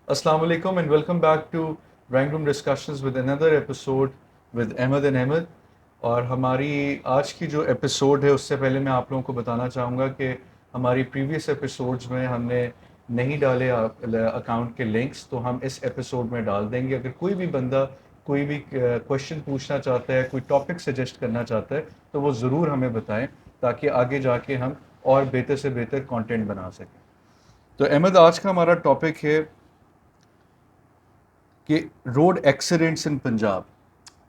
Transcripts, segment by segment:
Assalamu alaikum and welcome back to Drawing Room Discussions with another episode with Ahmed and Ahmed. और हमारी आज की जो episode है उससे पहले मैं आप लोगों को बताना चाहूँगा कि हमारी प्रीवियस एपिसोड्स में हमने नहीं डाले अकाउंट के लिंक्स, तो हम इस एपिसोड में डाल देंगे। अगर कोई भी बंदा कोई भी क्वेश्चन पूछना चाहता है, कोई टॉपिक सजेस्ट करना चाहता है, तो वो ज़रूर हमें बताएं ताकि आगे जाके हम और बेहतर से बेहतर कंटेंट बना सकें। तो अहमद, आज का हमारा टॉपिक है कि रोड एक्सीडेंट्स इन पंजाब।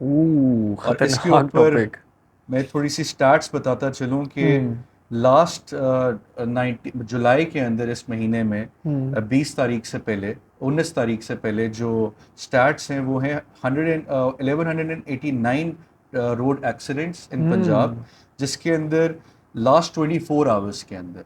और इसके खतरनाक ऊपर टॉपिक। मैं थोड़ी सी स्टैट्स बताता चलूं कि हम्म। लास्ट 90 जुलाई के अंदर इस महीने में हम्म। 20 तारीख से पहले, 19 तारीख से पहले जो स्टैट्स हैं वो हैं 1189 रोड एक्सीडेंट्स इन पंजाब, हम्म। जिसके अंदर लास्ट 24 आवर्स के अंदर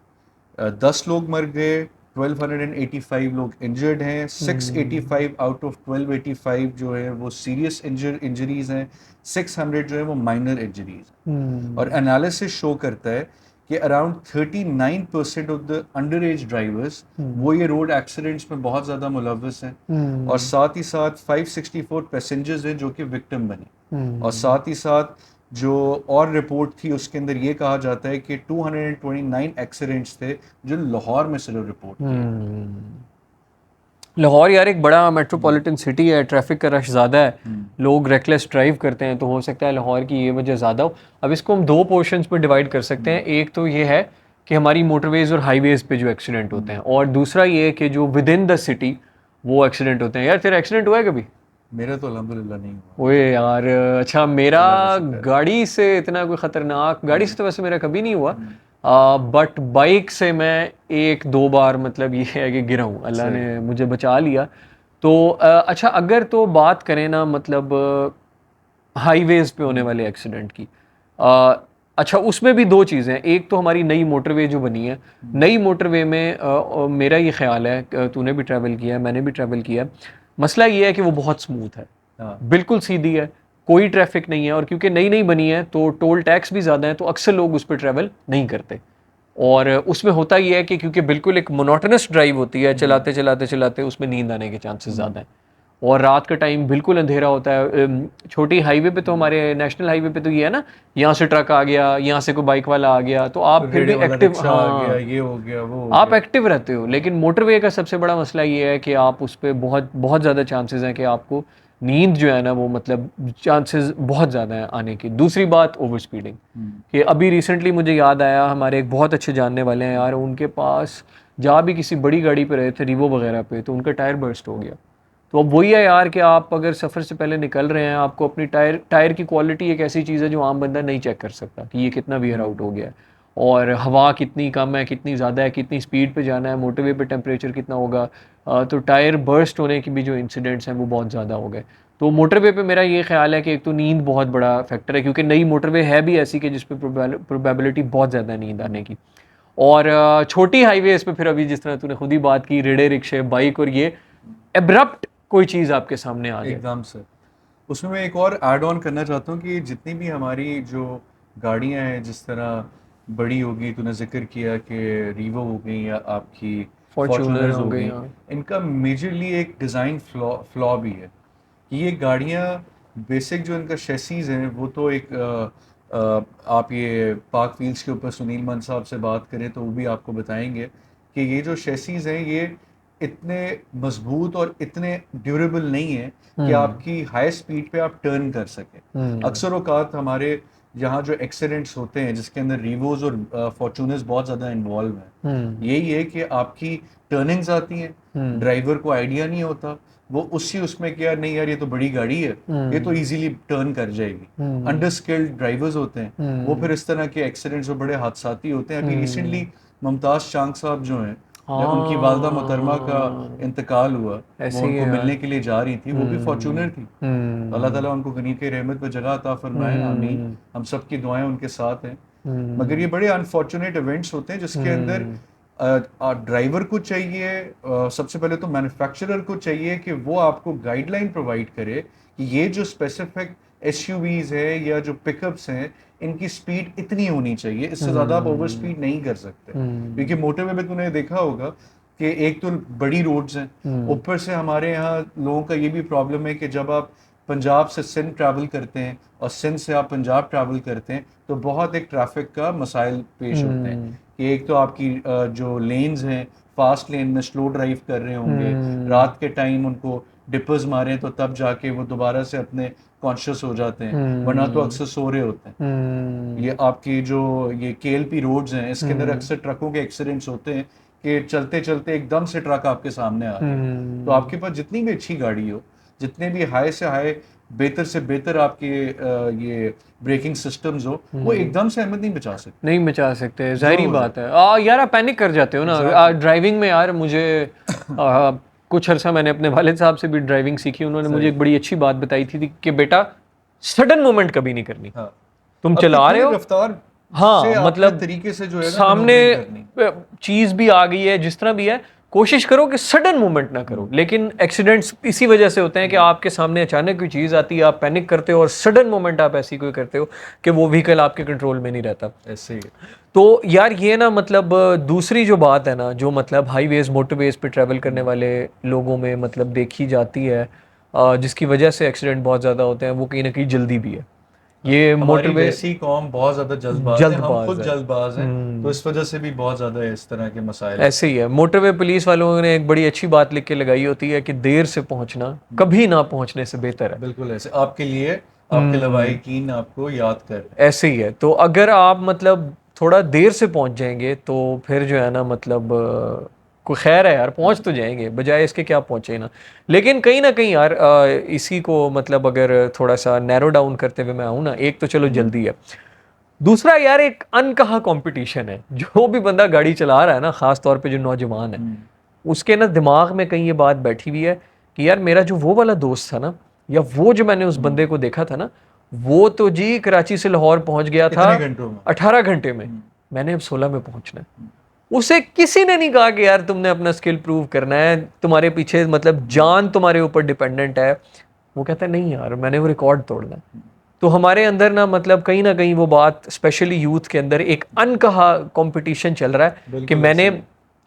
10 लोग मर गए, 1285 लोग इंजर्ड हैं, 685 आउट ऑफ 1285 जो है वो सीरियस इंजरीज हैं, 600 जो है वो माइनर इंजरीज हैं। और एनालिसिस शो करता है कि around 39% of the under as drivers वो ये रोड एक्सीडेंट्स में बहुत ज़्यादा मुलव्वस हैं। और साथ ही साथ 564 पैसेंजर्स हैं जो कि विक्टिम बने। और साथ ही साथ जो और रिपोर्ट थी उसके अंदर ये कहा जाता है कि 229 एक्सीडेंट्स थे जो लाहौर में सिर्फ रिपोर्ट किए। लाहौर यार एक बड़ा मेट्रोपॉलिटन सिटी है, ट्रैफिक का रश ज़्यादा है, लोग रेकलेस ड्राइव करते हैं, तो हो सकता है लाहौर की ये वजह ज़्यादा हो। अब इसको हम दो पोर्शंस में डिवाइड कर सकते हैं। एक तो ये है कि हमारी मोटरवेज और हाईवेज पे जो एक्सीडेंट होते हैं, और दूसरा ये है कि जो विद इन द सिटी वो एक्सीडेंट होते हैं। यार तेरा एक्सीडेंट हुआ है कभी? मेरा तो अल्हम्दुलिल्लाह नहीं हुआ। ओए यार, अच्छा मेरा अल्लाह का शुक्र है। गाड़ी से इतना कोई ख़तरनाक, गाड़ी से तो वैसे मेरा कभी नहीं हुआ, बट बाइक से मैं एक दो बार, मतलब ये है कि गिरा हूँ, अल्लाह सही। ने मुझे बचा लिया। तो अच्छा अगर तो बात करें ना, मतलब हाईवेज पे होने वाले एक्सीडेंट की, अ, अच्छा उसमें भी दो चीज़ें हैं। एक तो हमारी नई मोटरवे जो बनी है, नई मोटरवे में मेरा ये ख्याल है, तूने भी ट्रैवल किया है, मैंने भी ट्रैवल किया है, मसला ये है कि वो बहुत स्मूथ है, हाँ। बिल्कुल सीधी है, कोई ट्रैफिक नहीं है, और क्योंकि नई नई बनी है तो टोल टैक्स भी ज़्यादा है, तो अक्सर लोग उस पर ट्रैवल नहीं करते। और उसमें होता ये है कि क्योंकि बिल्कुल एक मोनोटोनस ड्राइव होती है, चलाते चलाते चलाते उसमें नींद आने के चांसेस ज़्यादा हैं। और रात का टाइम बिल्कुल अंधेरा होता है। छोटी हाईवे पे तो, हमारे नेशनल हाईवे पे तो ये है ना, यहाँ से ट्रक आ गया, यहाँ से कोई बाइक वाला आ गया, तो आप फिर रेड़े भी वाला एक्टिव, रिक्शा आ गया, हाँ ये हो गया, वो हो आप गया। एक्टिव रहते हो। लेकिन मोटरवे का सबसे बड़ा मसला ये है कि आप उस पर बहुत बहुत ज़्यादा चांसेस हैं कि आपको नींद जो है ना वो, मतलब चांसेस बहुत ज़्यादा हैं आने की। दूसरी बात ओवर स्पीडिंग, कि अभी रिसेंटली मुझे याद आया, हमारे एक बहुत अच्छे जानने वाले हैं यार, उनके पास जहाँ भी किसी बड़ी गाड़ी पे रहे थे, रिवो वगैरह पे, तो उनका टायर बर्स्ट हो गया। तो अब वही है यार कि आप अगर सफ़र से पहले निकल रहे हैं, आपको अपनी टायर टायर की क्वालिटी एक ऐसी चीज़ है जो आम बंदा नहीं चेक कर सकता कि ये कितना वियर आउट हो गया है, और हवा कितनी कम है, कितनी ज़्यादा है, कितनी स्पीड पे जाना है, मोटरवे पे टेम्परेचर कितना होगा। तो टायर बर्स्ट होने की भी जो इंसिडेंट्स हैं वो बहुत ज़्यादा हो गए। तो मोटरवे पे मेरा ये ख्याल है कि एक तो नींद बहुत बड़ा फैक्टर है, क्योंकि नई मोटरवे है भी ऐसी कि जिस पे प्रोबेबिलिटी बहुत ज़्यादा है नींद आने की। और छोटी हाईवेज पे फिर अभी जिस तरह तूने खुद ही बात की, रेड़े रिक्शे, बाइक, और ये एब्रप्ट कोई चीज़ आपके सामने आ जाए। एकदम से। उसमें मैं एक और ऐड ऑन करना चाहता हूँ कि जितनी भी हमारी जो गाड़ियाँ हैं, जिस तरह बड़ी होगी, तूने जिक्र किया कि रीवो हो गई या आपकी फॉर्चूनर फॉर्चूनर्स हो हो गई, गई, हाँ। इनका मेजरली एक डिज़ाइन फ्लॉ भी है कि ये गाड़ियाँ बेसिक जो इनका शेसीज़ हैं वो तो एक आप ये पाक व्हील्स के ऊपर सुनील मान साहब से बात करें तो वो भी आपको बताएंगे कि ये जो शेसीज़ हैं ये इतने मजबूत और इतने ड्यूरेबल नहीं है कि हम्म। आपकी हाई स्पीड पे आप टर्न कर सकें। हम्म। अक्सर औकात हमारे यहाँ जो एक्सीडेंट्स होते हैं जिसके अंदर रीवोज और फॉर्चूनर्स बहुत ज़्यादा इन्वॉल्व हैं, हम्म। यही है कि आपकी टर्निंग्स आती हैं, हम्म। ड्राइवर को आइडिया नहीं होता, वो उसी उसमें कि यार नहीं यार ये तो बड़ी गाड़ी है, ये तो हम्म। इजीली टर्न कर जाएगी। हम्म। अंडर स्किल्ड ड्राइवर्स होते हैं, वो फिर हम्म। इस तरह के एक्सीडेंट्स में बड़े हादसाती होते हैं। अभी हम्म। रिसेंटली मुमताज़ चांग साहब जो हैं, उनकी वालदा मोहतरमा का हाँ, इंतकाल हुआ, वो ऐसे ही है उनको यार। मिलने के लिए जा रही थी, वो भी हम्म। फॉर्चूनर थी। तो अल्लाह हम्म। ताला उनको गनी के रहमत पर जगह अता फरमाए, आमीन। हम्म। हम सब की दुआएं उनके साथ हैं। मगर ये हम्म। बड़े अनफॉर्चुनेट इवेंट्स होते हैं जिसके अंदर हम्म। ड्राइवर को चाहिए, सबसे पहले तो मैन्युफैक्चरर को चाहिए कि वो आपको गाइडलाइन प्रोवाइड करे कि ये जो स्पेसिफिक एसयूवीज है या जो पिकअप्स हैं, इनकी स्पीड इतनी होनी चाहिए, इससे ज़्यादा आप ओवर हम्म। स्पीड नहीं कर सकते। क्योंकि हम्म। मोटरवे में तूने देखा होगा कि एक तो बड़ी रोड्स हैं, ऊपर से हमारे यहाँ लोगों का ये भी प्रॉब्लम है कि जब आप पंजाब से सिंध ट्रैवल करते हैं और सिंध से आप पंजाब ट्रैवल करते हैं तो बहुत एक ट्रैफिक का मसाइल पेश होते हैं कि एक तो आपकी जो लेन्स हैं फास्ट लेन में स्लो ड्राइव कर रहे होंगे, रात के टाइम उनको डिपर्स मारें तो तब जाके वो दोबारा से अपने कॉन्शियस हो जाते हैं, वरना तो अक्सर सो रहे होते हैं। ये आपकी जो ये KLP रोड्स हैं इसके अंदर अक्सर ट्रकों के एक्सीडेंट्स होते हैं कि चलते चलते एकदम से ट्रक आपके सामने आ गया। तो आपके पास जितनी भी अच्छी गाड़ी हो, जितने भी हाई से हाई बेहतर से बेहतर आपके ये ब्रेकिंग सिस्टम्स हो, वो एकदम से अहमद नहीं बचा सकते। नहीं बचा सकते, जाहिर बात है। यार आप पैनिक कर जाते हो ना ड्राइविंग में। यार मुझे कुछ अरसा मैंने अपने वालिद साहब से भी ड्राइविंग सीखी, उन्होंने मुझे एक बड़ी अच्छी बात बताई थी कि बेटा सडन मूवमेंट कभी नहीं करनी। हाँ। तुम चला रहे हो रफ्तार हाँ मतलब तरीके से जो है सामने चीज भी आ गई है, जिस तरह भी है कोशिश करो कि सडन मूवमेंट ना करो। लेकिन एक्सीडेंट्स इसी वजह से होते हैं कि आपके सामने अचानक कोई चीज़ आती है, आप पैनिक करते हो और सडन मूवमेंट आप ऐसी कोई करते हो कि वो व्हीकल आपके कंट्रोल में नहीं रहता। ऐसे ही तो यार ये ना मतलब दूसरी जो बात है ना, जो मतलब हाईवेज मोटरवेज पे ट्रैवल करने वाले लोगों में मतलब देखी जाती है, जिसकी वजह से एक्सीडेंट बहुत ज़्यादा होते हैं, वो कहीं ना कहीं जल्दी भी है। ये मोटरवे वैसी कौम बहुत ज्यादा जल्दबाज है, हम खुद जल्दबाज हैं, तो इस वजह से भी बहुत ज्यादा इस तरह के मसाइल ऐसे ही है। मोटरवे पुलिस वालों ने एक बड़ी अच्छी बात लिख के लगाई होती है कि देर से पहुंचना कभी ना पहुंचने से बेहतर है। बिल्कुल ऐसे आपके लिए आपके लवाहिकीन आपको याद कर ऐसे ही है। तो अगर आप मतलब थोड़ा देर से पहुंच जाएंगे तो फिर जो है ना मतलब कोई खैर है यार, पहुंच तो जाएंगे, बजाय इसके क्या पहुंचे ना। लेकिन कहीं ना कहीं यार इसी को मतलब अगर थोड़ा सा नैरो डाउन करते हुए मैं आऊँ ना, एक तो चलो जल्दी है, दूसरा यार एक अनकहा कंपटीशन है। जो भी बंदा गाड़ी चला रहा है ना, खास तौर पे जो नौजवान है, उसके ना दिमाग में कहीं ये बात बैठी हुई है कि यार मेरा जो वो वाला दोस्त था ना, या वो जो मैंने उस बंदे को देखा था ना, वो तो जी कराची से लाहौर पहुंच गया था 18 घंटे में, मैंने अब 16 में पहुंचना है। उसे किसी ने नहीं कहा कि यार तुमने अपना स्किल प्रूव करना है, तुम्हारे पीछे मतलब जान तुम्हारे ऊपर डिपेंडेंट है। वो कहता है नहीं यार, मैंने वो रिकॉर्ड तोड़ना है। तो हमारे अंदर ना मतलब कहीं ना कहीं वो बात, स्पेशली यूथ के अंदर एक अनकहा कंपटीशन चल रहा है कि मैंने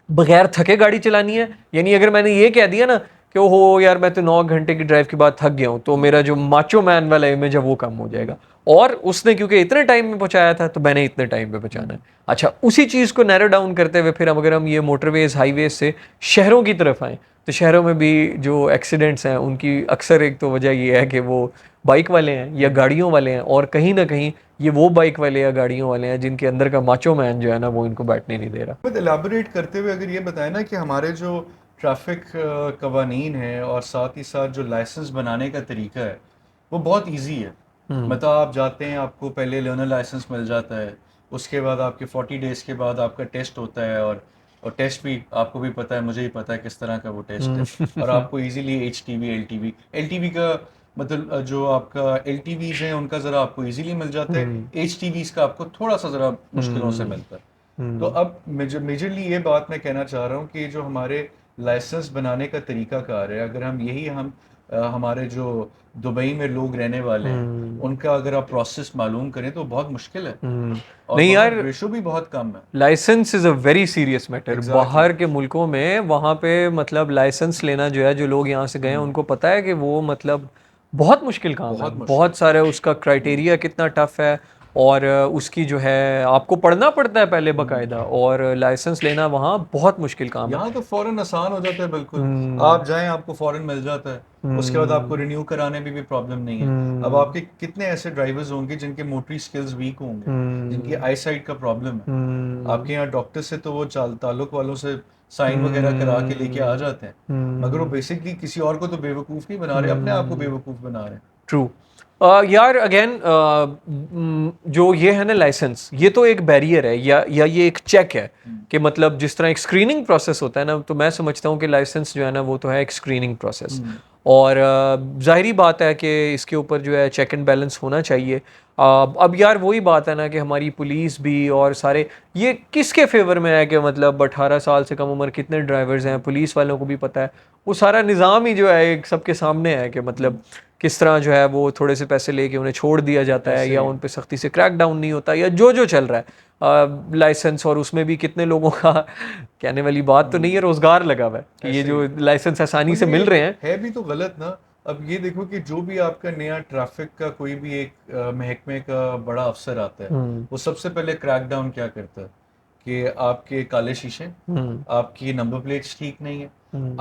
बगैर थके गाड़ी चलानी है। यानी अगर मैंने ये कह दिया ना कि ओहो यार मैं तो 9 घंटे की ड्राइव के बाद थक गया हूँ, तो मेरा जो माचो मैन वाला इमेज है वो कम हो जाएगा। और उसने क्योंकि इतने टाइम में पहुंचाया था तो मैंने इतने टाइम में पहुंचाना है। अच्छा, उसी चीज़ को नैरो डाउन करते हुए फिर अगर हम ये मोटरवेज हाईवेज से शहरों की तरफ आएँ, तो शहरों में भी जो एक्सीडेंट्स हैं उनकी अक्सर एक तो वजह ये है कि वो बाइक वाले हैं या गाड़ियों वाले हैं, और कहीं ना कहीं ये वो बाइक वाले या गाड़ियों वाले हैं जिनके अंदर का माचो मैन जो है ना वो इनको बैठने नहीं दे रहा। एलाबोरेट करते हुए अगर ये बताए ना कि हमारे जो ट्रैफिक कवानीन है और साथ ही साथ जो लाइसेंस बनाने का तरीका है वो बहुत इजी है। मतलब आप जाते हैं, आपको पहले लर्नर लाइसेंस मिल जाता है, उसके बाद आपके 40 डेज के बाद आपका टेस्ट होता है, और टेस्ट भी आपको भी पता है, मुझे भी पता है किस तरह का वो टेस्ट है। और आपको इजीली HTV LTV का मतलब जो आपका LTVs हैं उनका ज़रा आपको इजीली मिल जाता है, HTVs का आपको थोड़ा सा ज़रा मुश्किलों से मिलता है। तो अब मेजरली ये बात मैं कहना चाह रहा हूँ कि जो हमारे लाइसेंस बनाने का तरीका कार है, अगर हम हमारे जो दुबई में लोग रहने वाले हैं उनका अगर आप प्रोसेस मालूम करें तो बहुत मुश्किल है, और नहीं यार, रेशो भी बहुत कम है। Licence is a very serious matter. बाहर के मुल्कों में वहाँ पे मतलब लाइसेंस लेना जो है, जो लोग यहाँ से गए हैं उनको पता है कि वो मतलब बहुत मुश्किल काम है, बहुत सारे उसका क्राइटेरिया कितना टफ है, और उसकी जो है आपको पढ़ना पड़ता है पहले बाकायदा, और लाइसेंस लेना वहाँ बहुत मुश्किल काम है। यहाँ तो फौरन आसान हो जाता है, बिल्कुल आप जाएं आपको फौरन मिल जाता है, उसके बाद आपको रिन्यू कराने में भी प्रॉब्लम नहीं है। अब आपके कितने ऐसे ड्राइवर्स होंगे जिनके मोटरी स्किल्स वीक होंगे, जिनकी आई साइट का प्रॉब्लम है, आपके यहाँ डॉक्टर से तो वो ताल्लुक वालों से साइन वगैरह करा के लेके आ जाते हैं, मगर वो बेसिकली किसी और को तो बेवकूफ़ नहीं बना रहे, अपने आप को बेवकूफ़ बना रहे हैं। ट्रू। यार अगेन जो ये है ना लाइसेंस, ये तो एक बैरियर है या ये एक चेक है कि मतलब जिस तरह एक स्क्रीनिंग प्रोसेस होता है ना, तो मैं समझता हूँ कि लाइसेंस जो है ना वो तो है एक स्क्रीनिंग प्रोसेस। और जाहिरी बात है कि इसके ऊपर जो है चेक एंड बैलेंस होना चाहिए। अब यार वही बात है ना कि हमारी पुलिस भी और सारे ये किसके फेवर में है कि मतलब 18 साल से कम उम्र कितने ड्राइवर्स हैं, पुलिस वालों को भी पता है, वो सारा निज़ाम ही जो है एक सबके सामने है कि मतलब किस तरह जो है वो थोड़े से पैसे लेके उन्हें छोड़ दिया जाता है या उन पे सख्ती से क्रैक डाउन नहीं होता या जो जो चल रहा है लाइसेंस, और उसमें भी कितने लोगों का कहने वाली बात तो नहीं है रोजगार लगा हुआ है कि ये जो लाइसेंस आसानी से मिल रहे हैं। है भी तो गलत ना। अब ये देखो कि जो भी आपका नया ट्रैफिक का कोई भी एक महकमे का बड़ा अफसर आता है, वो सबसे पहले क्रैकडाउन क्या करता है कि आपके काले शीशे, आपकी नंबर प्लेट्स ठीक नहीं है,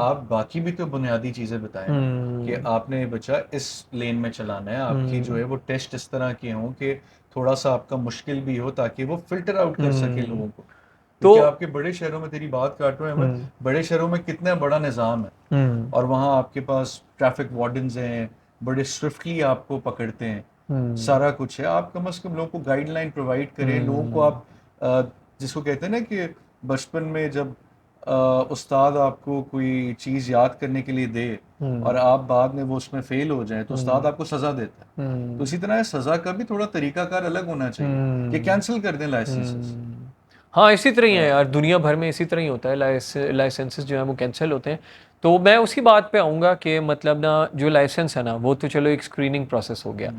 आप बाकी भी तो बुनियादी चीजें बताएं ना कि आपने बच्चा इस लेन में चलाना है, आपकी जो है वो टेस्ट इस तरह के हों कि थोड़ा सा आपका मुश्किल भी हो ताकि वो फिल्टर आउट कर सके लोगों को। तो क्योंकि आपके बड़े शहरों में, तेरी बात काट रहा हूं मैं, बड़े शहरों में कितना बड़ा निज़ाम है और वहाँ आपके पास ट्रैफिक वार्डन्स हैं, बड़े स्विफ्टली आपको पकड़ते हैं, सारा कुछ है। आप कम से कम लोगों को गाइडलाइन प्रोवाइड करें, लोगों को आप जिसको कहते हैं ना कि बचपन में जब उस्ताद आपको कोई चीज़ याद करने के लिए दे और आप बाद में वो उसमें फेल हो जाए तो उस्ताद आपको सज़ा देता है, तो इसी तरह सज़ा का भी थोड़ा तरीकाकार अलग होना चाहिए कि कैंसिल कर दें लाइसेंसेस। हाँ इसी तरह ही है यार, दुनिया भर में इसी तरह ही होता है, लाइसेंसेस जो है वो कैंसिल होते हैं। तो मैं उसी बात पे आऊँगा कि मतलब ना जो लाइसेंस है ना वो तो चलो एक स्क्रीनिंग प्रोसेस हो गया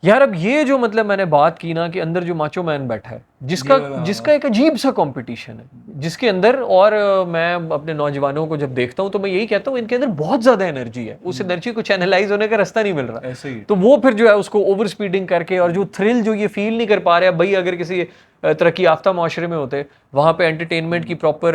यार। अब ये जो मतलब मैंने बात की ना कि अंदर जो माचो मैन बैठा है जिसका एक अजीब सा कंपटीशन है जिसके अंदर, और मैं अपने नौजवानों को जब देखता हूँ तो मैं यही कहता हूँ इनके अंदर बहुत ज़्यादा एनर्जी है, उस एनर्जी को चैनलाइज होने का रास्ता नहीं मिल रहा। ऐसे ही तो वो फिर जो है उसको ओवर स्पीडिंग करके, और जो थ्रिल जो ये फील नहीं कर पा रहे भाई, अगर किसी तरक्की याफ्ता माशरे में होते वहाँ पे एंटरटेनमेंट की प्रॉपर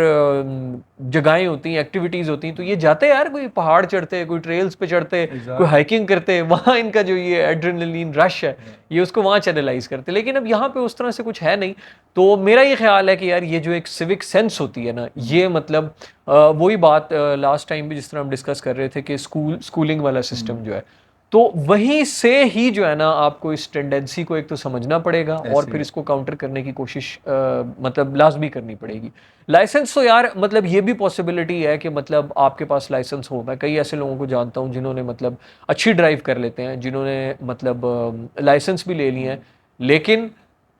जगहें होती हैं, एक्टिविटीज़ होती हैं, तो ये जाते यार, कोई पहाड़ चढ़ते, कोई ट्रेल्स पे चढ़ते, कोई हाइकिंग करते, वहाँ इनका जो ये एड्रेनलिन रश है ये उसको वहाँ चैनलाइज करते। लेकिन अब यहाँ पे उस तरह से कुछ है नहीं। तो मेरा ये ख्याल है कि यार ये जो एक सिविक सेंस होती है ना, ये मतलब वही बात लास्ट टाइम भी जिस तरह हम डिस्कस कर रहे थे कि स्कूलिंग वाला सिस्टम जो है, तो वहीं से ही जो है ना आपको इस टेंडेंसी को एक तो समझना पड़ेगा और फिर इसको काउंटर करने की कोशिश मतलब लाजमी करनी पड़ेगी। लाइसेंस तो यार मतलब ये भी पॉसिबिलिटी है कि मतलब आपके पास लाइसेंस हो। मैं कई ऐसे लोगों को जानता हूँ जिन्होंने मतलब अच्छी ड्राइव कर लेते हैं, जिन्होंने मतलब लाइसेंस भी ले लिए हैं, लेकिन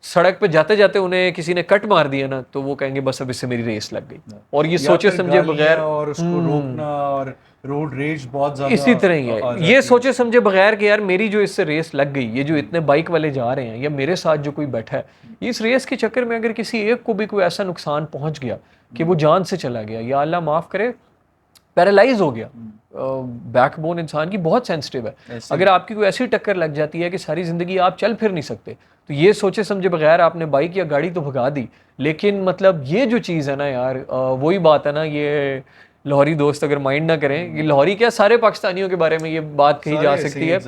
सड़क पे जाते जाते उन्हें किसी ने कट मार दिया ना तो वो कहेंगे बस अब इससे मेरी रेस लग गई। और ये सोचे समझे बगैर, और उसको रोकना और रोड रेज बहुत ज्यादा इसी तरह ही है, ये सोचे समझे बगैर कि यार मेरी जो इससे रेस लग गई, ये जो इतने बाइक वाले जा रहे हैं या मेरे साथ जो कोई बैठा है, इस रेस के चक्कर में अगर किसी एक को भी कोई ऐसा नुकसान पहुंच गया कि वो जान से चला गया या अल्लाह माफ करे पैरालाइज हो गया, बैकबोन इंसान की बहुत सेंसिटिव है, अगर आपकी कोई ऐसी टक्कर लग जाती है कि सारी ज़िंदगी आप चल फिर नहीं सकते, तो ये सोचे समझे बगैर आपने बाइक या गाड़ी तो भगा दी। लेकिन मतलब ये जो चीज़ है ना यार, वही बात है ना, ये लाहौरी दोस्त अगर माइंड ना करें, ये लाहौरी क्या सारे पाकिस्तानियों के बारे में ये बात कही जा सकती है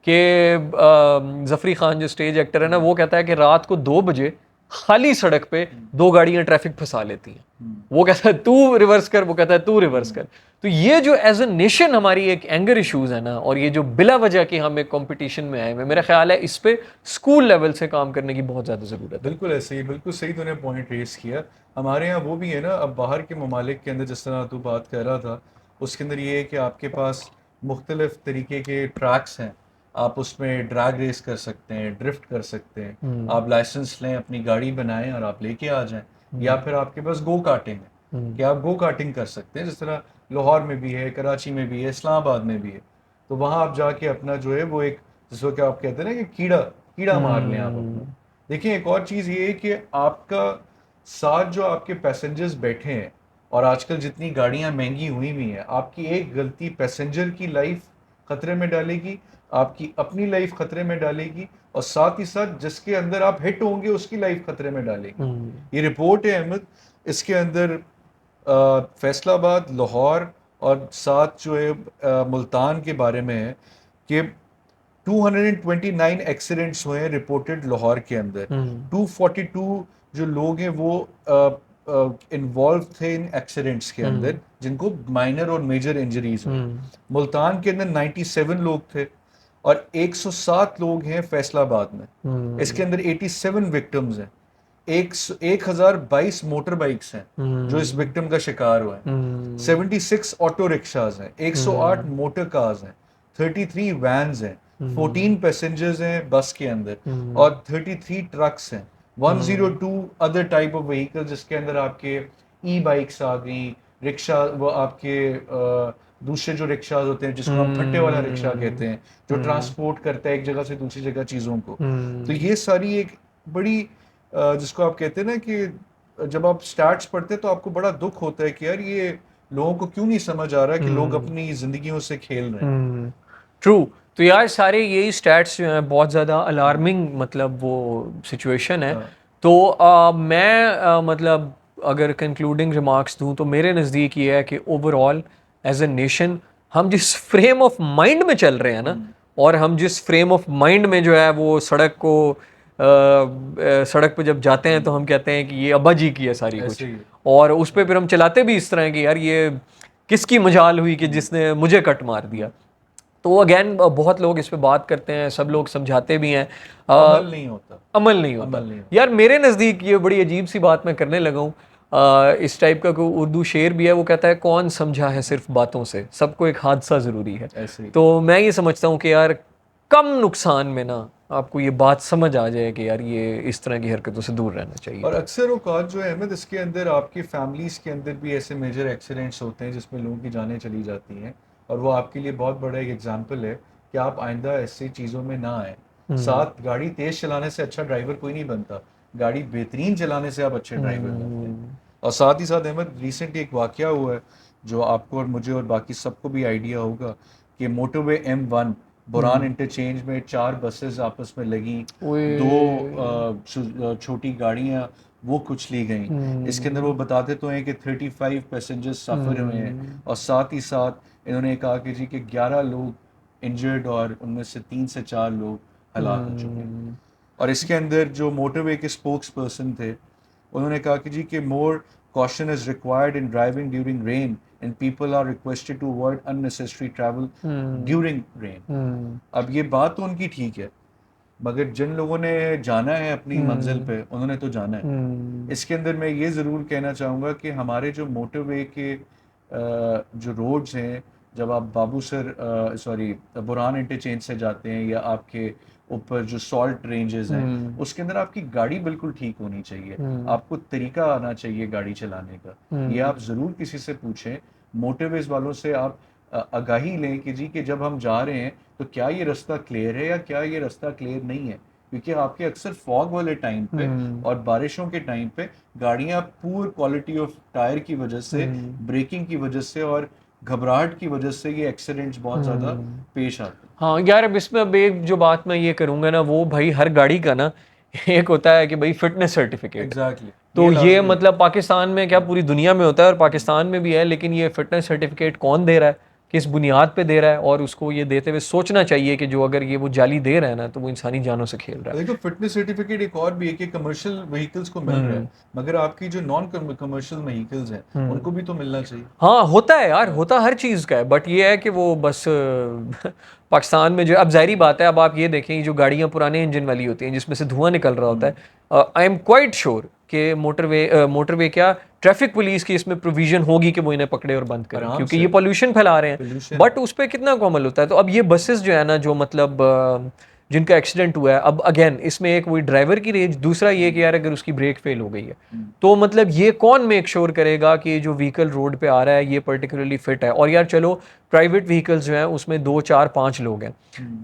कि जफरी खान जो स्टेज एक्टर है ना, वो कहता है कि रात को 2 बजे खाली सड़क पे 2 गाड़ियां ट्रैफिक फंसा लेती हैं। वो कहता है तू रिवर्स कर, वो कहता है तू रिवर्स कर। तो ये जो एज ए नेशन हमारी एक एंगर इश्यूज है ना, और ये जो बिला वजह की हम एक कंपटीशन में आए हुए, मेरा ख्याल है इस पे स्कूल लेवल से काम करने की बहुत ज़्यादा ज़रूरत है। बिल्कुल ऐसे ही, बिल्कुल सही तूने पॉइंट रेस किया। हमारे यहाँ वो भी है ना, अब बाहर के ममालिक के अंदर जिस तरह तू बात कर रहा था, उसके अंदर ये है कि आपके पास मुख्तलिफ तरीके के ट्रैक्स हैं, आप उसमें ड्रैग रेस कर सकते हैं, ड्रिफ्ट कर सकते हैं, आप लाइसेंस लें, अपनी गाड़ी बनाएं और आप लेके आ जाएं, या फिर आपके पास गो कार्टिंग है कि आप गो कार्टिंग कर सकते हैं, जिस तरह लाहौर में भी है, कराची में भी है, इस्लामाबाद में भी है। तो वहाँ आप जाके अपना जो है वो एक, जिसको क्या आप कहते हैं ना कि कीड़ा कीड़ा मार लें आप अपना। देखिए एक और चीज़ ये है कि आपका साथ जो आपके पैसेंजर्स बैठे हैं, और आजकल जितनी गाड़ियां महंगी हुई हुई हैं, आपकी एक गलती पैसेंजर की लाइफ खतरे में डालेगी, आपकी अपनी लाइफ खतरे में डालेगी, और साथ ही साथ जिसके अंदर आप हिट होंगे उसकी लाइफ खतरे में डालेगी। ये रिपोर्ट है अहमद, इसके अंदर फैसलाबाद, लाहौर और साथ जो है मुल्तान के बारे में है कि 229 एक्सीडेंट्स हुए हैं रिपोर्टेड लाहौर के अंदर। 242 जो लोग हैं वो इन्वॉल्व थे इन एक्सीडेंट्स के अंदर, जिनको माइनर और मेजर इंजरीज हुई। मुल्तान के अंदर 97 लोग थे और 107 लोग हैं फैसलाबाद में। इसके अंदर 87 विक्टिम्स हैं, 1022 मोटर बाइक्स हैं जो इस विक्टिम का शिकार हुआ है, 76 ऑटो रिक्शाज हैं, 108 मोटर कार्स हैं, 33 वैन्स हैं, 14 पैसेंजर्स हैं बस के अंदर, और 33 ट्रक्स हैं, 102 अदर टाइप ऑफ व्हीकल, जिसके अंदर आपके ई बाइक्स आ गई, रिक्शा, वो आपके दूसरे जो रिक्शाज होते हैं जिसको हम फट्टे वाला रिक्शा कहते हैं, जो ट्रांसपोर्ट करता है एक जगह से दूसरी जगह चीज़ों को। तो ये सारी एक बड़ी जिसको आप कहते हैं ना कि जब आप स्टैट्स पढ़ते हैं तो आपको बड़ा दुख होता है कि यार ये लोगों को क्यों नहीं समझ आ रहा कि लोग अपनी जिंदगियों से खेल रहे हैं। ट्रू। तो यार सारे यही स्टैट्स जो हैं बहुत ज़्यादा अलार्मिंग मतलब वो सिचुएशन है। हाँ। तो मैं मतलब अगर कंक्लूडिंग रिमार्क्स दूं तो मेरे नज़दीक ये है कि ओवरऑल एज ए नेशन हम जिस फ्रेम ऑफ माइंड में चल रहे हैं ना, और हम जिस फ्रेम ऑफ माइंड में जो है वो सड़क पे जब जाते हैं तो हम कहते हैं कि ये अब्बा जी की है सारी कुछ, ऐसे ही है। और उस पे फिर हम चलाते भी इस तरह हैं कि यार ये किसकी मजाल हुई कि जिसने मुझे कट मार दिया। तो अगेन बहुत लोग इस पे बात करते हैं, सब लोग समझाते भी हैं, अमल नहीं होता। अमल नहीं होता। अमल नहीं होता। यार मेरे नज़दीक ये बड़ी अजीब सी बात मैं करने लगा हूँ। इस टाइप का कोई उर्दू शेर भी है, वो कहता है कौन समझा है सिर्फ बातों से, सबको एक हादसा ज़रूरी है। ऐसे ही। तो मैं ये समझता हूँ कि यार कम नुकसान में ना आपको ये बात समझ आ जाए कि यार ये इस तरह की हरकतों से दूर रहना चाहिए। और अक्सर औकात जो है अहमद, इसके अंदर आपकी फैमिलीज़ के अंदर भी ऐसे मेजर एक्सीडेंट्स होते हैं जिसमें लोगों की जानें चली जाती हैं, और वो आपके लिए बहुत बड़ा एक एग्जाम्पल है कि आप आइंदा ऐसी चीज़ों में ना आए। साथ गाड़ी तेज़ चलाने से अच्छा ड्राइवर कोई नहीं बनता, गाड़ी बेहतरीन चलाने से आप अच्छे ड्राइवर बनते हैं। और साथ ही साथ अहमद, रिसेंटली एक वाकया हुआ है जो आपको और मुझे और बाकी सबको भी आइडिया होगा कि मोटरवे M1 बुरान इंटरचेंज में 4 बसेस आपस में लगी, दो छोटी गाड़ियां वो कुचली गई। इसके अंदर वो बताते तो हैं कि 35 पैसेंजर्स सफ़र हुए हैं, और साथ ही साथ इन्होंने कहा कि जी कि 11 लोग इंजर्ड और उनमें से 3 से 4 लोग हलाक हो चुके हैं। और इसके अंदर जो मोटरवे के स्पोक्स पर्सन थे उन्होंने कहा कि जी कि मोर caution is required in driving during rain and people are requested to avoid unnecessary travel during rain। अब ये बात तो उनकी ठीक है, मगर जिन लोगों ने जाना है अपनी मंजिल पे उन्होंने तो जाना है। इसके अंदर मैं ये ज़रूर कहना चाहूँगा कि हमारे जो मोटरवे के जो रोड्स हैं, जब आप बुरहान इंटरचेंज से जाते हैं या आपके ऊपर जो सॉल्ट रेंजेस हैं उसके अंदर आपकी गाड़ी बिल्कुल ठीक होनी चाहिए। आपको तरीका आना चाहिए गाड़ी चलाने का। ये आप ज़रूर किसी से पूछें, मोटरवेज वालों से आप आगाही लें कि जी कि जब हम जा रहे हैं तो क्या ये रास्ता क्लियर है या क्या ये रास्ता क्लियर नहीं है, क्योंकि आपके अक्सर फॉग वाले टाइम पे और बारिशों के टाइम पे गाड़ियां पुअर क्वालिटी ऑफ टायर की वजह से, ब्रेकिंग की वजह से और घबराहट की वजह से ये एक्सीडेंट्स बहुत ज़्यादा पेश आते हैं। हाँ यार, अब एक जो बात मैं ये करूँगा ना, वो भाई हर गाड़ी का ना एक होता है कि भाई फिटनेस सर्टिफिकेट। एग्जैक्टली। तो ये मतलब पाकिस्तान में क्या पूरी दुनिया में होता है और पाकिस्तान में भी है, लेकिन ये फिटनेस सर्टिफिकेट कौन दे रहा है, किस बुनियाद पे दे रहा है, और उसको ये देते हुए सोचना चाहिए कि जो अगर ये वो जाली दे रहा है ना तो वो इंसानी जानों से खेल रहा है। देखो, फिटनेस सर्टिफिकेट एक और भी है कि कमर्शियल व्हीकल्स को मिल रहा है, मगर आपकी जो नॉन कमर्शियल व्हीकल्स हैं उनको भी तो मिलना चाहिए। हाँ होता है यार, होता हर चीज़ का है, बट ये है कि वो बस पाकिस्तान में जो अब ज़ाहिरी बात है, अब आप ये देखें जो गाड़ियाँ पुराने इंजन वाली होती हैं जिसमें से धुआं निकल रहा होता है, आई एम क्वाइट श्योर कि मोटरवे क्या ट्रैफिक पुलिस की इसमें प्रोविजन होगी कि वो इन्हें पकड़े और बंद करें, क्योंकि ये पोल्यूशन फैला रहे हैं। बट उस पर कितना को अमल होता है? तो अब ये बसेस जो है ना, जो मतलब जिनका एक्सीडेंट हुआ है, अब अगेन इसमें एक वही ड्राइवर की रेंज, दूसरा ये कि यार अगर उसकी ब्रेक फेल हो गई है तो मतलब ये कौन मेक श्योर करेगा कि जो व्हीकल रोड पे आ रहा है ये पर्टिकुलरली फिट है? और यार चलो प्राइवेट व्हीकल्स जो हैं उसमें 2 4 5 लोग हैं,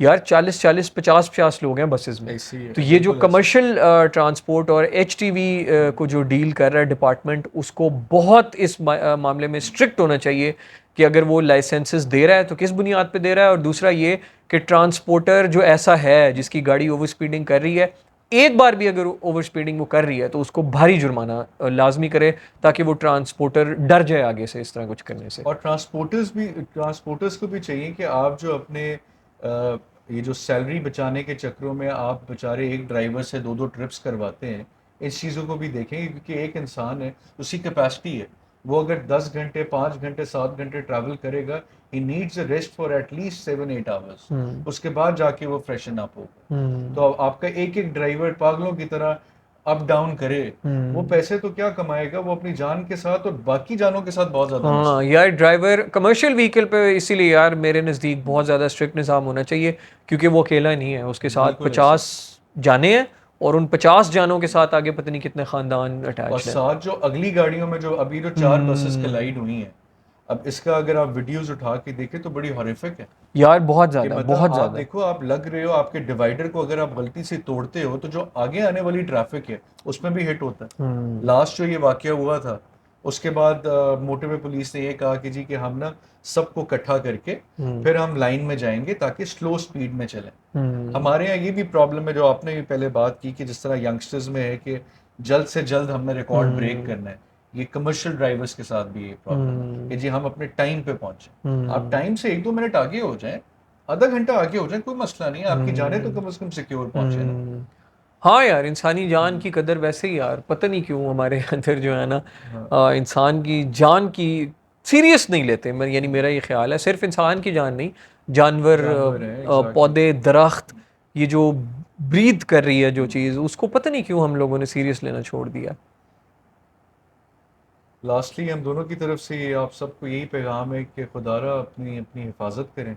यार 40 40 50 50 लोग हैं बसेस में। तो ये जो कमर्शियल ट्रांसपोर्ट और HTV को जो डील कर रहा है डिपार्टमेंट, उसको बहुत इस मामले में स्ट्रिक्ट होना चाहिए कि अगर वो लाइसेंसेस दे रहा है तो किस बुनियाद पे दे रहा है, और दूसरा ये कि ट्रांसपोर्टर जो ऐसा है जिसकी गाड़ी ओवर स्पीडिंग कर रही है, एक बार भी अगर ओवर स्पीडिंग वो कर रही है तो उसको भारी जुर्माना लाजमी करे, ताकि वो ट्रांसपोर्टर डर जाए आगे से इस तरह कुछ करने से। और ट्रांसपोर्टर्स को भी चाहिए कि आप जो अपने ये जो सैलरी बचाने के चक्रों में आप बेचारे एक ड्राइवर से 2 2 ट्रिप्स करवाते हैं, इस चीज़ों को भी देखें, क्योंकि एक इंसान है, उसकी कैपेसिटी है, वो अगर 10 घंटे 5 घंटे 7 घंटे ट्रैवल करेगा, he needs a rest for at least 7 8 hours, उसके बाद जाके वो फ्रेशन अप होगा। तो आपका एक एक ड्राइवर पागलों की तरह अप डाउन करे, वो पैसे तो क्या कमाएगा, वो अपनी जान के साथ और बाकी जानों के साथ बहुत ज्यादा। हाँ यार, ड्राइवर कमर्शियल व्हीकल पे इसीलिए यार मेरे नज़दीक बहुत ज़्यादा स्ट्रिक्ट निज़ाम होना चाहिए, क्योंकि वो अकेला नहीं है, उसके साथ 50 जाने हैं और उन 50 जानों के साथ आगे पता नहीं कितने खानदान और अटैच हैं। साथ जो अगली गाड़ियों में जो अभी जो 4 बसेस कोलाइड हुई हैं, अब इसका अगर आप वीडियोस उठा के देखें तो बड़ी हॉरिफिक है यार बहुत कि ज़्यादा, मतलब बहुत आप ज़्यादा। देखो, आप लग रहे हो, आपके डिवाइडर को अगर आप गलती से तोड़ते हो तो जो आगे आने वाली ट्रैफिक है उसमें भी हिट होता है। लास्ट जो ये वाकया हुआ था उसके बाद मोटरवे पुलिस ने ये कहा कि जी कि हम ना सबको इकट्ठा करके फिर हम लाइन में जाएंगे ताकि स्लो स्पीड में चलें। हमारे यहाँ ये भी प्रॉब्लम है जो आपने भी पहले बात की कि जिस तरह यंगस्टर्स में है कि जल्द से जल्द हमने रिकॉर्ड ब्रेक करना है, ये कमर्शियल ड्राइवर्स के साथ भी ये प्रॉब्लम है कि जी हम अपने टाइम पे पहुंचे। आप टाइम से 1-2 मिनट आगे हो जाएं, आधा घंटा आगे हो जाए, कोई मसला नहीं है, आपकी जाने तो कम से कम सिक्योर पहुंचे ना। हाँ यार, इंसानी जान की कदर वैसे ही यार पता नहीं क्यों हमारे अंदर जो है ना, इंसान की जान की सीरियस नहीं लेते। मैं यानी मेरा ये ख्याल है, सिर्फ इंसान की जान नहीं, जानवर, जानवर है, एग्जैक्टली। पौधे, दरख्त, ये जो ब्रीथ कर रही है जो चीज़, उसको पता नहीं क्यों हम लोगों ने सीरियस लेना छोड़ दिया। लास्टली हम दोनों की तरफ से ये आप सबको यही पैगाम है कि खुदारा अपनी अपनी हिफाजत करें,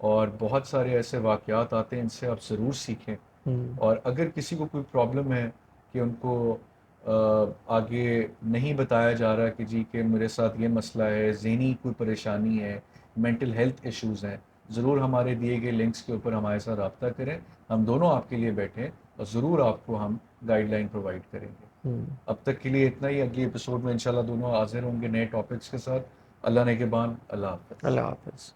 और बहुत सारे ऐसे वाक़यात आते हैं इनसे आप ज़रूर सीखें। और अगर किसी को कोई प्रॉब्लम है कि उनको आगे नहीं बताया जा रहा कि जी कि मेरे साथ ये मसला है, ज़हनी कोई परेशानी है, मेंटल हेल्थ इश्यूज़ हैं, ज़रूर हमारे दिए गए लिंक्स के ऊपर हमारे साथ रब्ता करें। हम दोनों आपके लिए बैठे हैं और ज़रूर आपको हम गाइडलाइन प्रोवाइड करेंगे। अब तक के लिए इतना ही। अगली एपिसोड में इंशाल्लाह दोनों हाजिर होंगे नए टॉपिक्स के साथ। अल्लाह ने के बाद, अल्लाह हाफ़िज़। अल्लाह हाफ़िज़।